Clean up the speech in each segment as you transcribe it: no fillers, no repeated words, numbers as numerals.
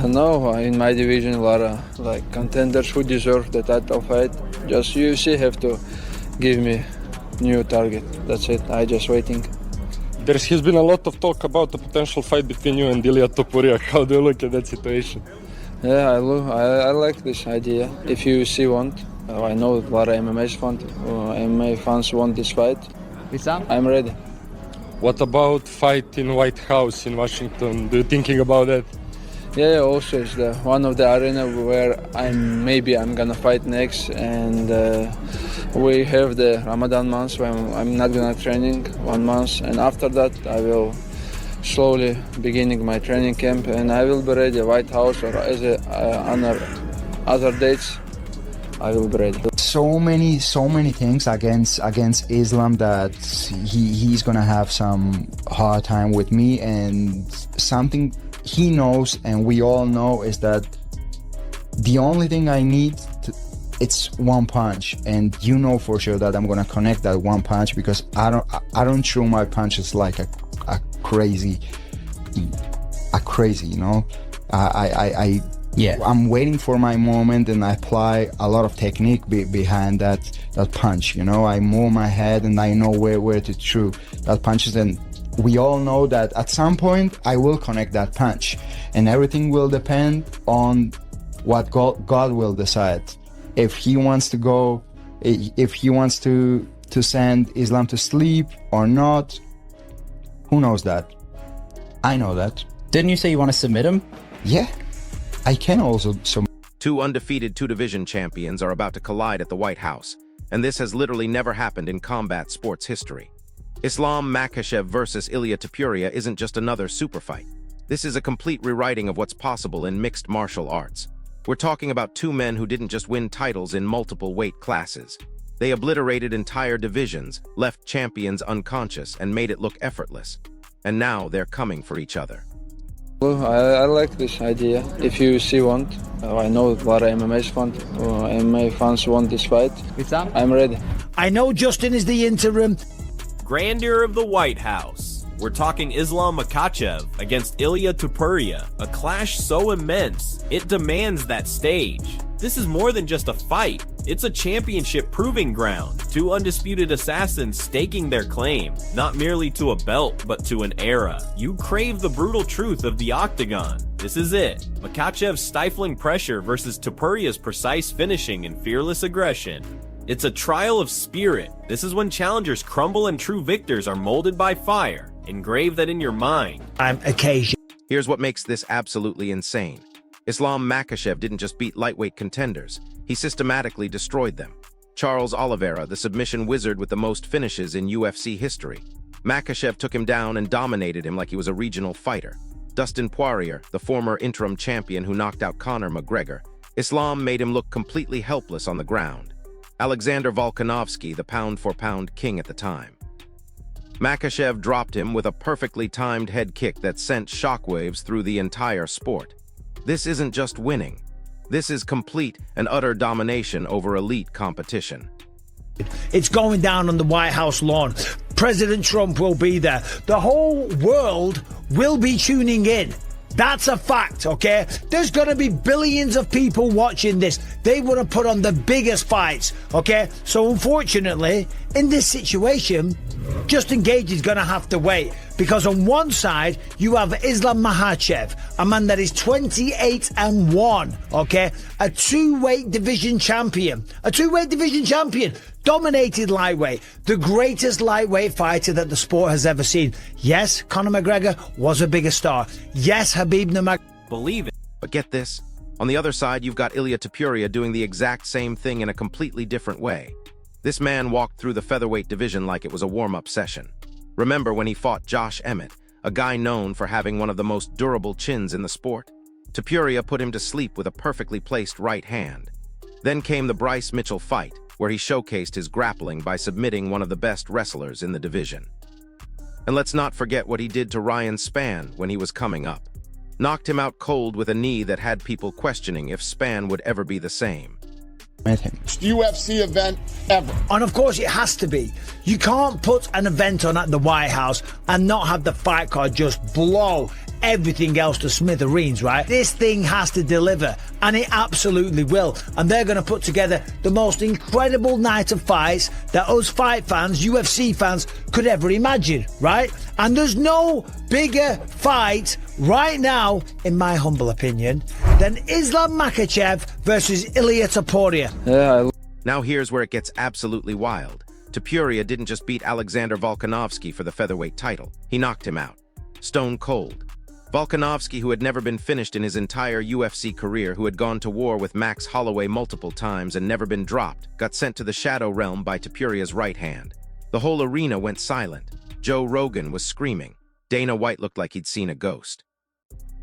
No, in my division, a lot of like contenders who deserve the title fight. Just UFC have to give me new target. That's it. I just waiting. There has been a lot of talk about the potential fight between you and Ilia Topuria. How do you look at that situation? Yeah, I like this idea. If UFC want, I know a lot of MMA fans want this fight. I'm ready. What about fight in White House in Washington? Do you thinking about that? Yeah, also it's one of the arena where I'm gonna fight next, and we have the Ramadan month where I'm not gonna training 1 month, and after that I will slowly beginning my training camp, and I will be ready White House or as other dates. I will be ready. So many things against Islam that he's gonna have some hard time with me, and something he knows and we all know is that the only thing I need it's one punch, and you know for sure that I'm gonna connect that one punch, because I don't throw my punches like a crazy, you know. I'm waiting for my moment, and I apply a lot of technique behind that punch, you know. I move my head and I know where to throw that punches, and we all know that at some point I will connect that punch, and everything will depend on what God will decide. If he wants to go, if he wants to send Islam to sleep or not, who knows that? I know that. Didn't you say you want to submit him? Yeah, I can also submit. Two undefeated two-division champions are about to collide at the White House, and this has literally never happened in combat sports history. Islam Makhachev versus Ilia Topuria isn't just another super fight. This is a complete rewriting of what's possible in mixed martial arts. We're talking about two men who didn't just win titles in multiple weight classes. They obliterated entire divisions, left champions unconscious, and made it look effortless. And now they're coming for each other. Well, I like this idea. If UFC want, I know a lot of MMA fans want this fight. I'm ready. I know Justin is the interim. Grandeur of the White House. We're talking Islam Makhachev against Ilia Topuria, a clash so immense, it demands that stage. This is more than just a fight. It's a championship proving ground. Two undisputed assassins staking their claim, not merely to a belt, but to an era. You crave the brutal truth of the octagon. This is it. Makhachev's stifling pressure versus Topuria's precise finishing and fearless aggression. It's a trial of spirit. This is when challengers crumble and true victors are molded by fire. Engrave that in your mind. Here's what makes this absolutely insane. Islam Makhachev didn't just beat lightweight contenders, he systematically destroyed them. Charles Oliveira, the submission wizard with the most finishes in UFC history. Makhachev took him down and dominated him like he was a regional fighter. Dustin Poirier, the former interim champion who knocked out Conor McGregor. Islam made him look completely helpless on the ground. Alexander Volkanovski, the pound-for-pound king at the time. Makhachev dropped him with a perfectly timed head kick that sent shockwaves through the entire sport. This isn't just winning. This is complete and utter domination over elite competition. It's going down on the White House lawn. President Trump will be there. The whole world will be tuning in. That's a fact, okay? There's gonna be billions of people watching this. They want to put on the biggest fights, okay? So unfortunately, in this situation, Justin Gage is gonna have to wait, because on one side you have Islam Makhachev, a man that is 28-1, okay? A two-weight division champion. Dominated lightweight, the greatest lightweight fighter that the sport has ever seen. Yes, Conor McGregor was a bigger star. Yes, Khabib Nurmagomedov. Believe it. But get this, on the other side you've got Ilia Topuria doing the exact same thing in a completely different way. This man walked through the featherweight division like it was a warm-up session. Remember when he fought Josh Emmett, a guy known for having one of the most durable chins in the sport? Topuria put him to sleep with a perfectly placed right hand. Then came the Bryce Mitchell fight, where he showcased his grappling by submitting one of the best wrestlers in the division. And let's not forget what he did to Ryan Spann when he was coming up. Knocked him out cold with a knee that had people questioning if Spann would ever be the same. him. UFC event ever. And of course it has to be. You can't put an event on at the White House and not have the fight card just blow everything else to smithereens, right? This thing has to deliver, and it absolutely will. And they're going to put together the most incredible night of fights that us fight fans, UFC fans, could ever imagine, right? And there's no bigger fight right now, in my humble opinion, than Islam Makhachev versus Ilia Topuria. Yeah, Now here's where it gets absolutely wild. Topuria didn't just beat Alexander Volkanovski for the featherweight title. He knocked him out. Stone cold. Volkanovski, who had never been finished in his entire UFC career, who had gone to war with Max Holloway multiple times and never been dropped, got sent to the shadow realm by Topuria's right hand. The whole arena went silent. Joe Rogan was screaming. Dana White looked like he'd seen a ghost.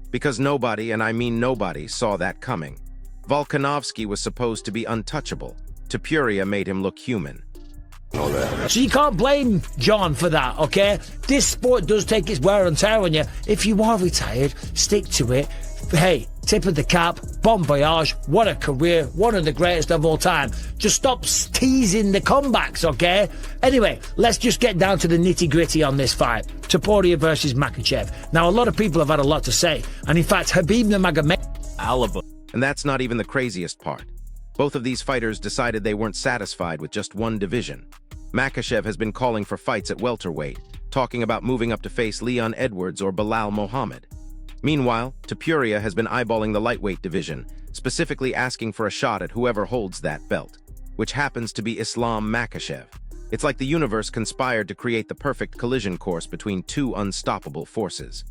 Because nobody, and I mean nobody, saw that coming. Volkanovski was supposed to be untouchable. Topuria made him look human. So you can't blame John for that, okay? This sport does take its wear and tear on you. If you are retired, stick to it. Hey, tip of the cap, bon voyage, what a career, one of the greatest of all time. Just stop teasing the comebacks, okay? Anyway, let's just get down to the nitty-gritty on this fight. Topuria versus Makhachev. Now, a lot of people have had a lot to say, and in fact, Khabib Nurmagomedov... Alaba. And that's not even the craziest part. Both of these fighters decided they weren't satisfied with just one division. Makhachev has been calling for fights at welterweight, talking about moving up to face Leon Edwards or Bilal Mohammed. Meanwhile, Topuria has been eyeballing the lightweight division, specifically asking for a shot at whoever holds that belt, which happens to be Islam Makhachev. It's like the universe conspired to create the perfect collision course between two unstoppable forces.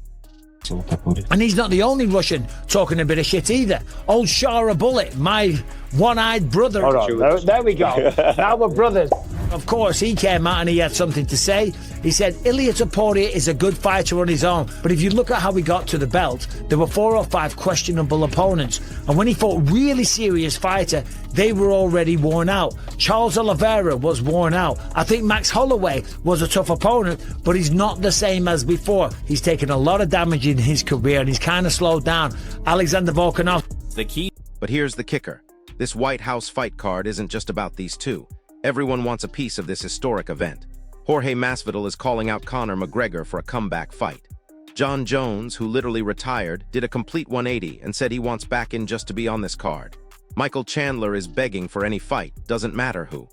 And he's not the only Russian talking a bit of shit either. Old Shara Bullet, my one-eyed brother. Hold on, there we go. Now we're brothers. Of course, he came out and he had something to say. He said, Ilia Topuria is a good fighter on his own, but if you look at how he got to the belt, there were 4 or 5 questionable opponents. And when he fought really serious fighter, they were already worn out. Charles Oliveira was worn out. I think Max Holloway was a tough opponent, but he's not the same as before. He's taken a lot of damage in his career and he's kind of slowed down. Alexander Volkanovski. The key. But here's the kicker. This White House fight card isn't just about these two. Everyone wants a piece of this historic event. Jorge Masvidal is calling out Conor McGregor for a comeback fight. John Jones, who literally retired, did a complete 180 and said he wants back in just to be on this card. Michael Chandler is begging for any fight, doesn't matter who.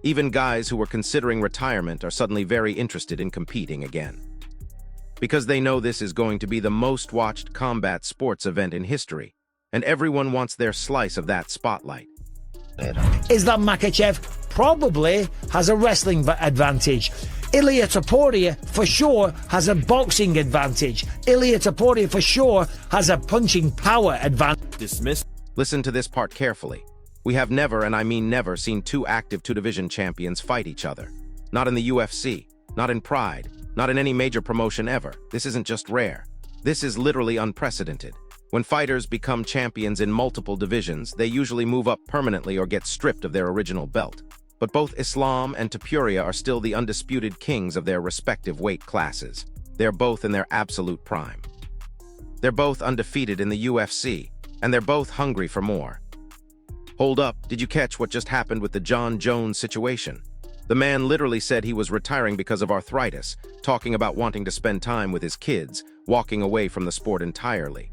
Even guys who were considering retirement are suddenly very interested in competing again. Because they know this is going to be the most watched combat sports event in history, and everyone wants their slice of that spotlight. Islam Makhachev probably has a wrestling advantage. Ilia Topuria for sure has a boxing advantage. Ilia Topuria for sure has a punching power advantage. Dismissed. Listen to this part carefully. We have never, and I mean never, seen two active two-division champions fight each other. Not in the UFC, not in Pride, not in any major promotion ever. This isn't just rare. This is literally unprecedented. When fighters become champions in multiple divisions, they usually move up permanently or get stripped of their original belt. But both Islam and Topuria are still the undisputed kings of their respective weight classes. They're both in their absolute prime. They're both undefeated in the UFC, and they're both hungry for more. Hold up, did you catch what just happened with the John Jones situation? The man literally said he was retiring because of arthritis, talking about wanting to spend time with his kids, walking away from the sport entirely.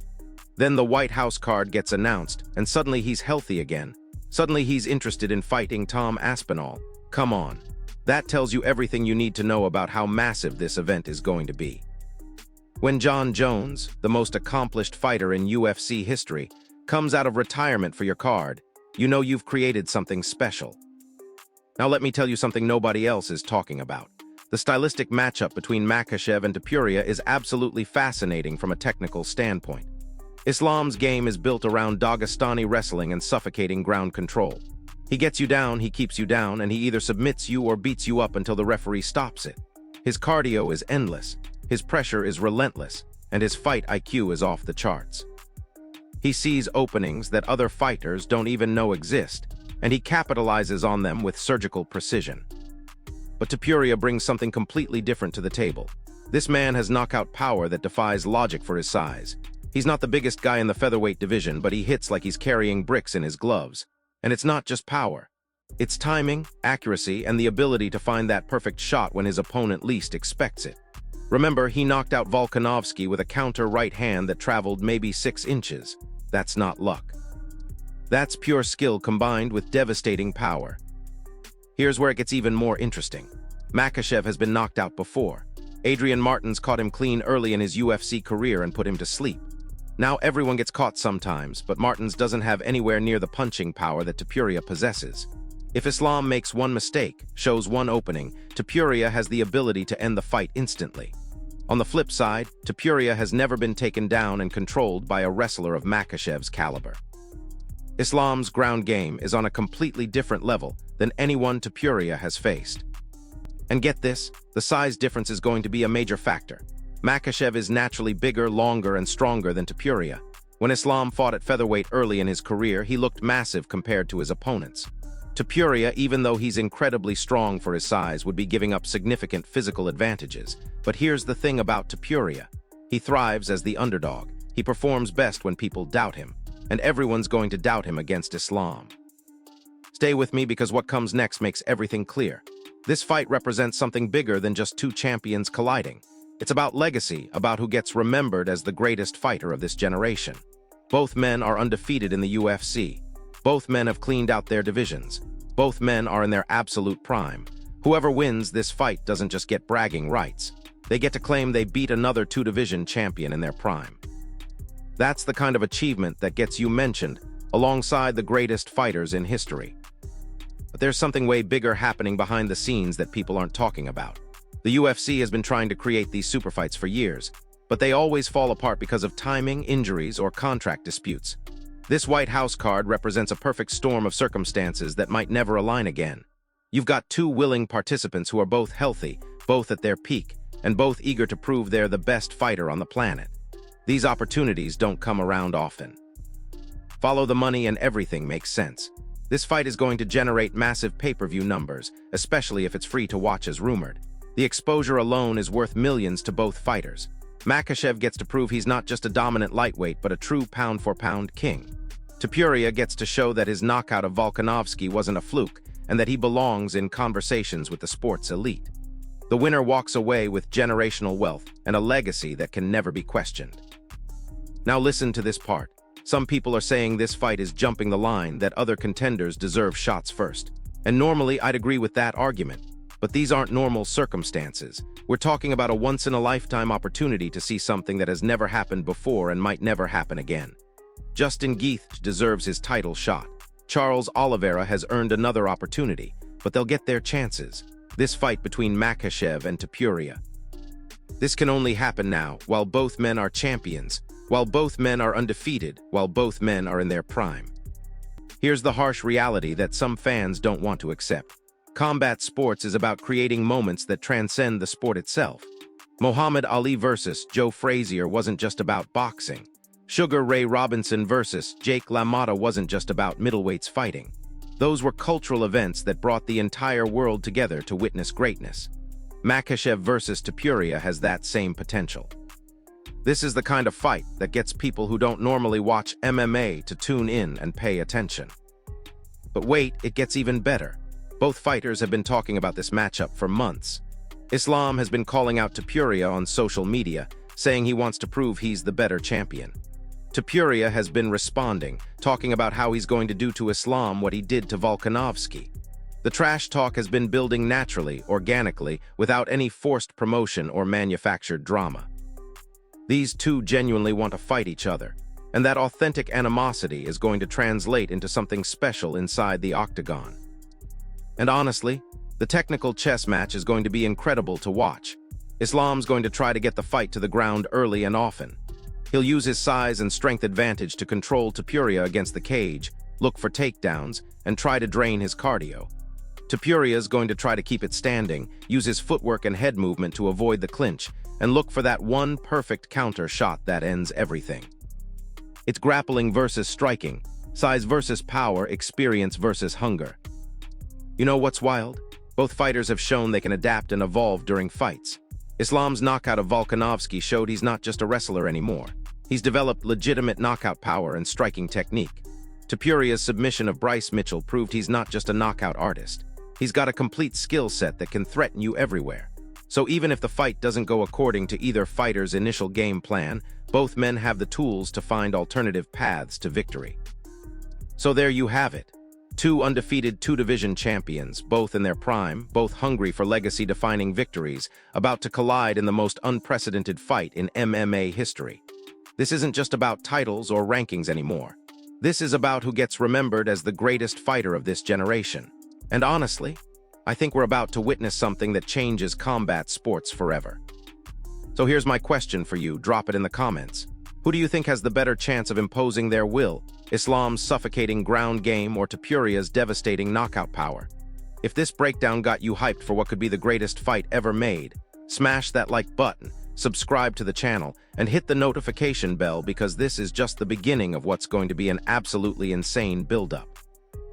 Then the White House card gets announced, and suddenly he's healthy again. Suddenly he's interested in fighting Tom Aspinall. Come on. That tells you everything you need to know about how massive this event is going to be. When John Jones, the most accomplished fighter in UFC history, comes out of retirement for your card, you know you've created something special. Now let me tell you something nobody else is talking about. The stylistic matchup between Makhachev and Topuria is absolutely fascinating from a technical standpoint. Islam's game is built around Dagestani wrestling and suffocating ground control. He gets you down, he keeps you down, and he either submits you or beats you up until the referee stops it. His cardio is endless, his pressure is relentless, and his fight IQ is off the charts. He sees openings that other fighters don't even know exist, and he capitalizes on them with surgical precision. But Topuria brings something completely different to the table. This man has knockout power that defies logic for his size. He's not the biggest guy in the featherweight division, but he hits like he's carrying bricks in his gloves. And it's not just power. It's timing, accuracy, and the ability to find that perfect shot when his opponent least expects it. Remember, he knocked out Volkanovski with a counter right hand that traveled maybe 6 inches. That's not luck. That's pure skill combined with devastating power. Here's where it gets even more interesting. Makhachev has been knocked out before. Adrian Martins caught him clean early in his UFC career and put him to sleep. Now everyone gets caught sometimes, but Martins doesn't have anywhere near the punching power that Topuria possesses. If Islam makes one mistake, shows one opening, Topuria has the ability to end the fight instantly. On the flip side, Topuria has never been taken down and controlled by a wrestler of Makhachev's caliber. Islam's ground game is on a completely different level than anyone Topuria has faced. And get this, the size difference is going to be a major factor. Makhachev is naturally bigger, longer, and stronger than Topuria. When Islam fought at featherweight early in his career, he looked massive compared to his opponents. Topuria, even though he's incredibly strong for his size, would be giving up significant physical advantages. But here's the thing about Topuria. He thrives as the underdog. He performs best when people doubt him. And everyone's going to doubt him against Islam. Stay with me because what comes next makes everything clear. This fight represents something bigger than just two champions colliding. It's about legacy, about who gets remembered as the greatest fighter of this generation. Both men are undefeated in the UFC. Both men have cleaned out their divisions. Both men are in their absolute prime. Whoever wins this fight doesn't just get bragging rights. They get to claim they beat another two-division champion in their prime. That's the kind of achievement that gets you mentioned alongside the greatest fighters in history. But there's something way bigger happening behind the scenes that people aren't talking about. The UFC has been trying to create these super fights for years, but they always fall apart because of timing, injuries, or contract disputes. This White House card represents a perfect storm of circumstances that might never align again. You've got two willing participants who are both healthy, both at their peak, and both eager to prove they're the best fighter on the planet. These opportunities don't come around often. Follow the money and everything makes sense. This fight is going to generate massive pay-per-view numbers, especially if it's free to watch as rumored. The exposure alone is worth millions to both fighters. Makhachev gets to prove he's not just a dominant lightweight, but a true pound-for-pound king. Topuria gets to show that his knockout of Volkanovski wasn't a fluke, and that he belongs in conversations with the sport's elite. The winner walks away with generational wealth and a legacy that can never be questioned. Now listen to this part. Some people are saying this fight is jumping the line, that other contenders deserve shots first. And normally I'd agree with that argument. But these aren't normal circumstances. We're talking about a once-in-a-lifetime opportunity to see something that has never happened before and might never happen again. Justin Gaethje deserves his title shot. Charles Oliveira has earned another opportunity, but they'll get their chances. This fight between Makhachev and Topuria. This can only happen now, while both men are champions, while both men are undefeated, while both men are in their prime. Here's the harsh reality that some fans don't want to accept. Combat sports is about creating moments that transcend the sport itself. Muhammad Ali versus Joe Frazier wasn't just about boxing. Sugar Ray Robinson versus Jake LaMotta wasn't just about middleweights fighting. Those were cultural events that brought the entire world together to witness greatness. Makhachev versus Topuria has that same potential. This is the kind of fight that gets people who don't normally watch MMA to tune in and pay attention. But wait, it gets even better. Both fighters have been talking about this matchup for months. Islam has been calling out Topuria on social media, saying he wants to prove he's the better champion. Topuria has been responding, talking about how he's going to do to Islam what he did to Volkanovski. The trash talk has been building naturally, organically, without any forced promotion or manufactured drama. These two genuinely want to fight each other, and that authentic animosity is going to translate into something special inside the octagon. And honestly, the technical chess match is going to be incredible to watch. Islam's going to try to get the fight to the ground early and often. He'll use his size and strength advantage to control Topuria against the cage, look for takedowns, and try to drain his cardio. Topuria's going to try to keep it standing, use his footwork and head movement to avoid the clinch, and look for that one perfect counter shot that ends everything. It's grappling versus striking, size versus power, experience versus hunger. You know what's wild? Both fighters have shown they can adapt and evolve during fights. Islam's knockout of Volkanovski showed he's not just a wrestler anymore. He's developed legitimate knockout power and striking technique. Topuria's submission of Bryce Mitchell proved he's not just a knockout artist. He's got a complete skill set that can threaten you everywhere. So even if the fight doesn't go according to either fighter's initial game plan, both men have the tools to find alternative paths to victory. So there you have it. Two undefeated two-division champions, both in their prime, both hungry for legacy-defining victories, about to collide in the most unprecedented fight in MMA history. This isn't just about titles or rankings anymore. This is about who gets remembered as the greatest fighter of this generation. And honestly, I think we're about to witness something that changes combat sports forever. So here's my question for you, drop it in the comments. Who do you think has the better chance of imposing their will, Islam's suffocating ground game or Topuria's devastating knockout power? If this breakdown got you hyped for what could be the greatest fight ever made, smash that like button, subscribe to the channel, and hit the notification bell because this is just the beginning of what's going to be an absolutely insane build-up.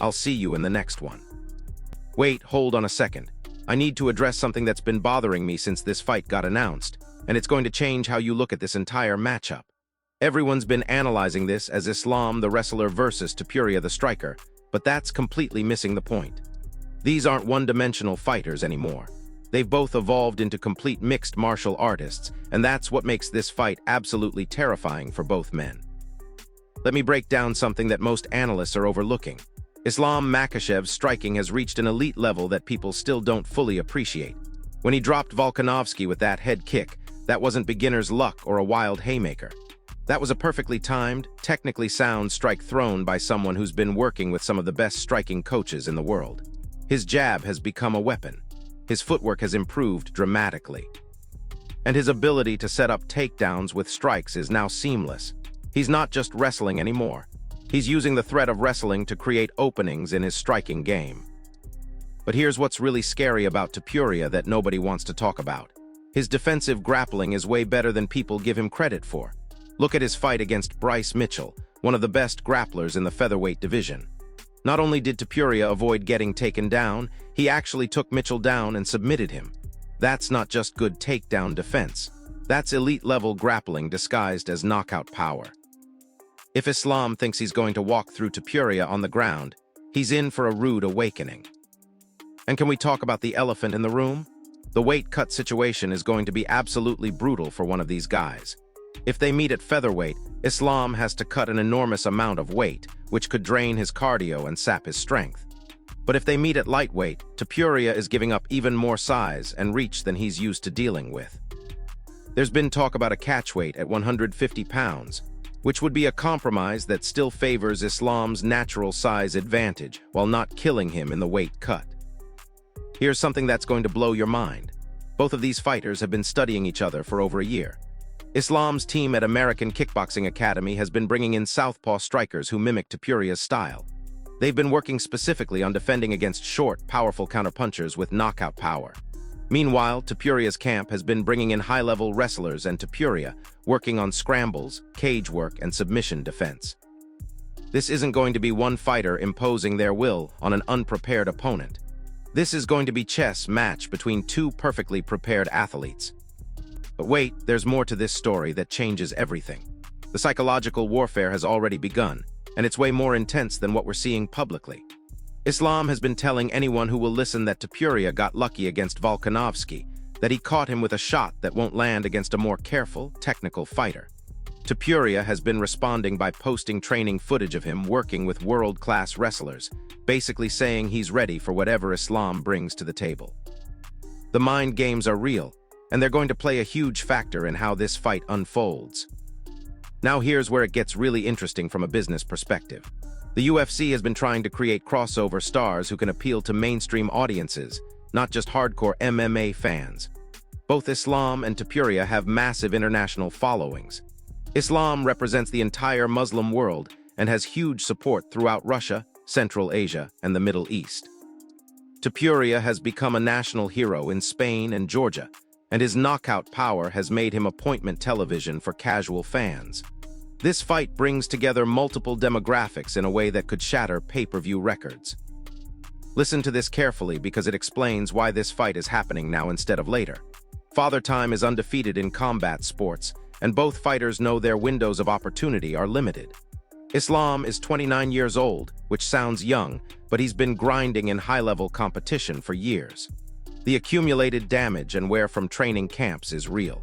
I'll see you in the next one. Wait, hold on a second. I need to address something that's been bothering me since this fight got announced, and it's going to change how you look at this entire matchup. Everyone's been analyzing this as Islam the wrestler versus Topuria the striker, but that's completely missing the point. These aren't one-dimensional fighters anymore. They've both evolved into complete mixed martial artists, and that's what makes this fight absolutely terrifying for both men. Let me break down something that most analysts are overlooking. Islam Makhachev's striking has reached an elite level that people still don't fully appreciate. When he dropped Volkanovski with that head kick, that wasn't beginner's luck or a wild haymaker. That was a perfectly timed, technically sound strike thrown by someone who's been working with some of the best striking coaches in the world. His jab has become a weapon. His footwork has improved dramatically. And his ability to set up takedowns with strikes is now seamless. He's not just wrestling anymore. He's using the threat of wrestling to create openings in his striking game. But here's what's really scary about Topuria that nobody wants to talk about. His defensive grappling is way better than people give him credit for. Look at his fight against Bryce Mitchell, one of the best grapplers in the featherweight division. Not only did Topuria avoid getting taken down, he actually took Mitchell down and submitted him. That's not just good takedown defense. That's elite-level grappling disguised as knockout power. If Islam thinks he's going to walk through Topuria on the ground, he's in for a rude awakening. And can we talk about the elephant in the room? The weight cut situation is going to be absolutely brutal for one of these guys. If they meet at featherweight, Islam has to cut an enormous amount of weight, which could drain his cardio and sap his strength. But if they meet at lightweight, Topuria is giving up even more size and reach than he's used to dealing with. There's been talk about a catchweight at 150 pounds, which would be a compromise that still favors Islam's natural size advantage while not killing him in the weight cut. Here's something that's going to blow your mind. Both of these fighters have been studying each other for over a year. Islam's team at American Kickboxing Academy has been bringing in southpaw strikers who mimic Topuria's style. They've been working specifically on defending against short, powerful counterpunchers with knockout power. Meanwhile, Topuria's camp has been bringing in high-level wrestlers and Topuria, working on scrambles, cage work, and submission defense. This isn't going to be one fighter imposing their will on an unprepared opponent. This is going to be chess match between two perfectly prepared athletes. But wait, there's more to this story that changes everything. The psychological warfare has already begun, and it's way more intense than what we're seeing publicly. Islam has been telling anyone who will listen that Topuria got lucky against Volkanovski, that he caught him with a shot that won't land against a more careful, technical fighter. Topuria has been responding by posting training footage of him working with world-class wrestlers, basically saying he's ready for whatever Islam brings to the table. The mind games are real, and they're going to play a huge factor in how this fight unfolds. Now here's where it gets really interesting from a business perspective. The UFC has been trying to create crossover stars who can appeal to mainstream audiences, not just hardcore MMA fans. Both Islam and Topuria have massive international followings. Islam represents the entire Muslim world and has huge support throughout Russia, Central Asia, and the Middle East. Topuria has become a national hero in Spain and Georgia, and his knockout power has made him appointment television for casual fans. This fight brings together multiple demographics in a way that could shatter pay-per-view records. Listen to this carefully because it explains why this fight is happening now instead of later. Father Time is undefeated in combat sports, and both fighters know their windows of opportunity are limited. Islam is 29 years old, which sounds young, but he's been grinding in high-level competition for years. The accumulated damage and wear from training camps is real.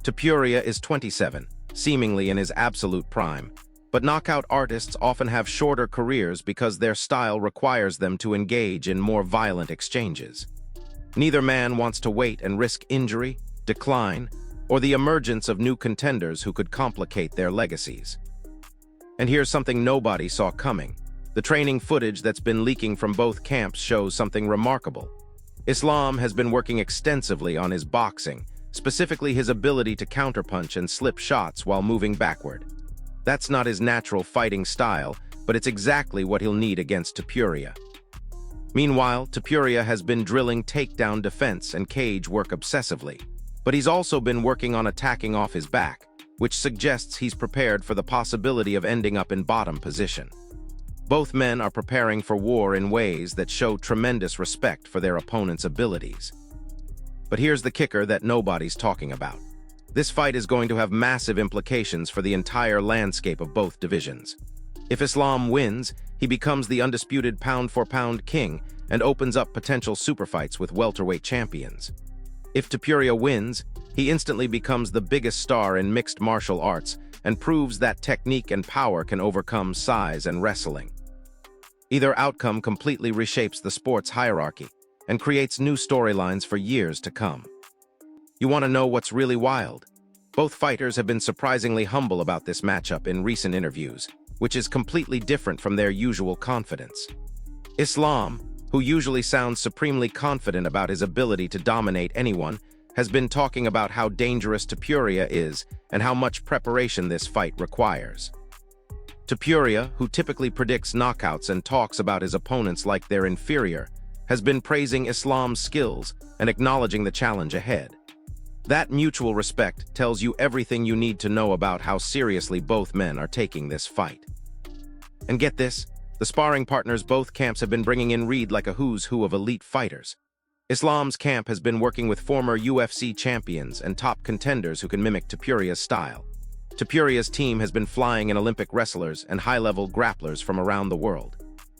Topuria is 27, seemingly in his absolute prime, but knockout artists often have shorter careers because their style requires them to engage in more violent exchanges. Neither man wants to wait and risk injury, decline, or the emergence of new contenders who could complicate their legacies. And here's something nobody saw coming. The training footage that's been leaking from both camps shows something remarkable. Islam has been working extensively on his boxing, specifically his ability to counterpunch and slip shots while moving backward. That's not his natural fighting style, but it's exactly what he'll need against Topuria. Meanwhile, Topuria has been drilling takedown defense and cage work obsessively, but he's also been working on attacking off his back, which suggests he's prepared for the possibility of ending up in bottom position. Both men are preparing for war in ways that show tremendous respect for their opponent's abilities. But here's the kicker that nobody's talking about. This fight is going to have massive implications for the entire landscape of both divisions. If Islam wins, he becomes the undisputed pound-for-pound king and opens up potential superfights with welterweight champions. If Topuria wins, he instantly becomes the biggest star in mixed martial arts and proves that technique and power can overcome size and wrestling. Either outcome completely reshapes the sport's hierarchy and creates new storylines for years to come. You want to know what's really wild? Both fighters have been surprisingly humble about this matchup in recent interviews, which is completely different from their usual confidence. Islam, who usually sounds supremely confident about his ability to dominate anyone, has been talking about how dangerous Topuria is and how much preparation this fight requires. Topuria, who typically predicts knockouts and talks about his opponents like they're inferior, has been praising Islam's skills and acknowledging the challenge ahead. That mutual respect tells you everything you need to know about how seriously both men are taking this fight. And get this, the sparring partners both camps have been bringing in read like a who's who of elite fighters. Islam's camp has been working with former UFC champions and top contenders who can mimic Topuria's style. Topuria's team has been flying in Olympic wrestlers and high-level grapplers from around the world.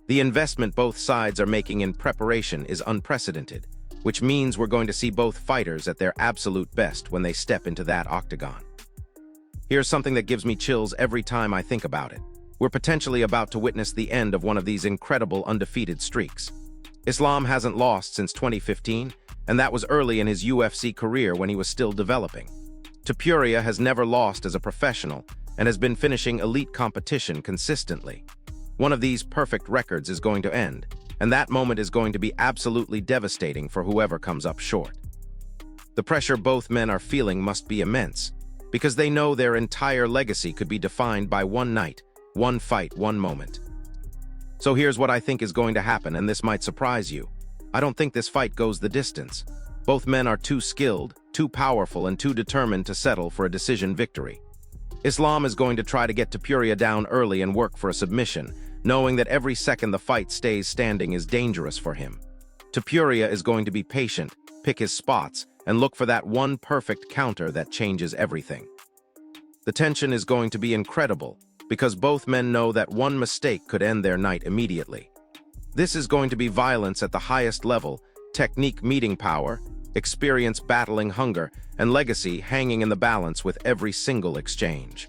The investment both sides are making in preparation is unprecedented, which means we're going to see both fighters at their absolute best when they step into that octagon. Here's something that gives me chills every time I think about it. We're potentially about to witness the end of one of these incredible undefeated streaks. Islam hasn't lost since 2015, and that was early in his UFC career when he was still developing. Topuria has never lost as a professional and has been finishing elite competition consistently. One of these perfect records is going to end, and that moment is going to be absolutely devastating for whoever comes up short. The pressure both men are feeling must be immense, because they know their entire legacy could be defined by one night, one fight, one moment. So here's what I think is going to happen, and this might surprise you. I don't think this fight goes the distance. Both men are too skilled, too powerful, and too determined to settle for a decision victory. Islam is going to try to get Topuria down early and work for a submission, knowing that every second the fight stays standing is dangerous for him. Topuria is going to be patient, pick his spots, and look for that one perfect counter that changes everything. The tension is going to be incredible, because both men know that one mistake could end their night immediately. This is going to be violence at the highest level, technique meeting power, experience battling hunger, and legacy hanging in the balance with every single exchange.